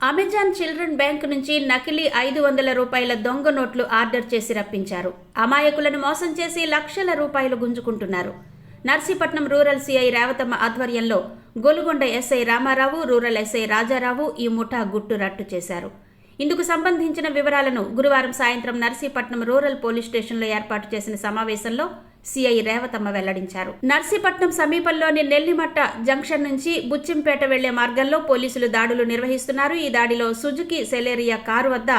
Amazon children bank నుంచి నకిలీ 500 రూపాయల దొంగ నోట్లు ఆర్డర్ చేసి రప్పించారు. అమాయకులను మోసం చేసి లక్షల రూపాయలు గుంజుకుంటున్నారు. నర్సీపట్నం రూరల్ సిఐ రేవతమ్మ ఆధ్వర్యంలో Golugonda SI Ramarao, rural SI Rajarao ఈ ముఠా గుట్టు రట్టు చేశారు. ఇందుకు సంబంధించిన వివరాలను గురువారం సాయంత్రం నర్సీపట్నం రూరల్ పోలీస్ స్టేషన్లో ఏర్పాటు చేసిన సమావేశంలో సిఐ రేవతమ్మ వెల్లడించారు. నర్సీపట్నం సమీపంలోని నెల్లిమట్ట జంక్షన్ నుంచి బుచ్చింపేట వెళ్లే మార్గంలో పోలీసులు దాడులు నిర్వహిస్తున్నారు. ఈ దాడిలో సుజుకి సెలేరియా కారు వద్ద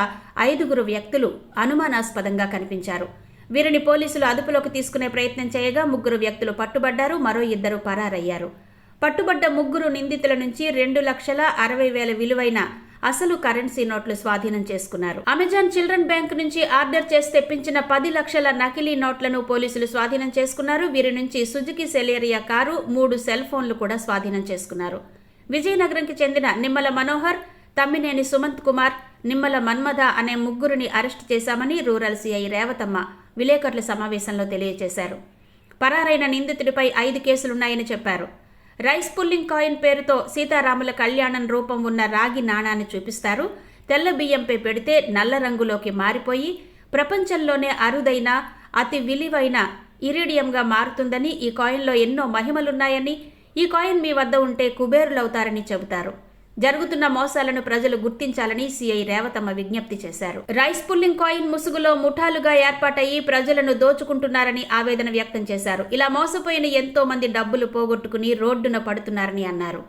5 వ్యక్తులు అనుమానాస్పదంగా కనిపించారు. వీరిని పోలీసులు అదుపులోకి తీసుకునే ప్రయత్నం చేయగా 3 వ్యక్తులు పట్టుబడ్డారు. మరో 2 పరారయ్యారు. పట్టుబడ్డ 3 నిందితుల నుంచి 2,60,000 విలువైన అసలు కరెన్సీ నోట్లు స్వాధీనం చేసుకున్నారు. అమెజాన్ చిల్డ్రన్ బ్యాంక్ నుంచి ఆర్డర్ చేసి తెప్పించిన 10 లక్షల నకిలీ నోట్లను పోలీసులు స్వాధీనం చేసుకున్నారు. వీరి నుంచి సుజుకి సెలేరియా కారు, 3 సెల్ ఫోన్లు కూడా స్వాధీనం చేసుకున్నారు. విజయనగరంకి చెందిన నిమ్మల మనోహర్, తమ్మినేని సుమంత్ కుమార్, నిమ్మల మన్మథ అనే 3ని అరెస్టు చేశామని రూరల్ సిఐ రేవతమ్మ విలేకరుల సమావేశంలో తెలియజేశారు. పరారైన నిందితుడిపై 5 కేసులున్నాయని చెప్పారు. రైస్ పుల్లింగ్ కాయిన్ పేరుతో సీతారాముల కళ్యాణం రూపం ఉన్న రాగి నాణాన్ని చూపిస్తారు. తెల్ల బియ్యంపై పెడితే నల్ల రంగులోకి మారిపోయి ప్రపంచంలోనే అరుదైన అతి విలువైన ఇరీడియంగా మారుతుందని, ఈ కాయిన్లో ఎన్నో మహిమలున్నాయని, ఈ కాయిన్ మీ వద్ద ఉంటే కుబేరులవుతారని చెబుతారు. జరుగుతున్న మోసాలను ప్రజలు గుర్తించాలని సిఐ రేవతమ్మ విజ్ఞప్తి చేశారు. రైస్ పుల్లింగ్ కాయిన్ ముసుగులో ముఠాలుగా ఏర్పాటయ్యి ప్రజలను దోచుకుంటున్నారని ఆవేదన వ్యక్తం చేశారు. ఇలా మోసపోయిన ఎంతో మంది డబ్బులు పోగొట్టుకుని రోడ్డున పడుతున్నారని అన్నారు.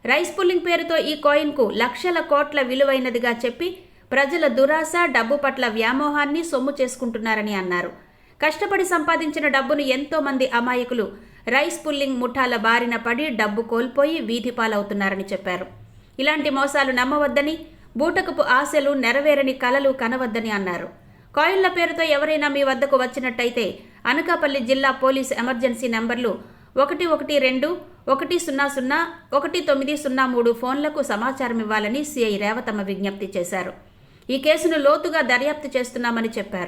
రైస్ పుల్లింగ్ పేరుతో ఈ కాయిన్ కు లక్షల కోట్ల విలువైనదిగా చెప్పి ప్రజల దురాశ, డబ్బు పట్ల వ్యామోహాన్ని సొమ్ము చేసుకుంటున్నారని అన్నారు. కష్టపడి సంపాదించిన డబ్బును ఎంతో మంది అమాయకులు రైస్ పుల్లింగ్ ముఠాల బారిన పడి డబ్బు కోల్పోయి వీధి పాలవుతున్నారని చెప్పారు. ఇలాంటి మోసాలు నమ్మవద్దని, బూటకపు ఆశలు, నెరవేరని కలలు కనవద్దని అన్నారు. కాయిన్ల పేరుతో ఎవరైనా మీ వద్దకు వచ్చినట్టయితే అనకాపల్లి జిల్లా పోలీసు ఎమర్జెన్సీ నంబర్లు 112 100 1903 ఫోన్లకు సమాచారం ఇవ్వాలని సిఐ రేవతమ్మ విజ్ఞప్తి చేశారు. ఈ కేసును లోతుగా దర్యాప్తు చేస్తున్నామని చెప్పారు.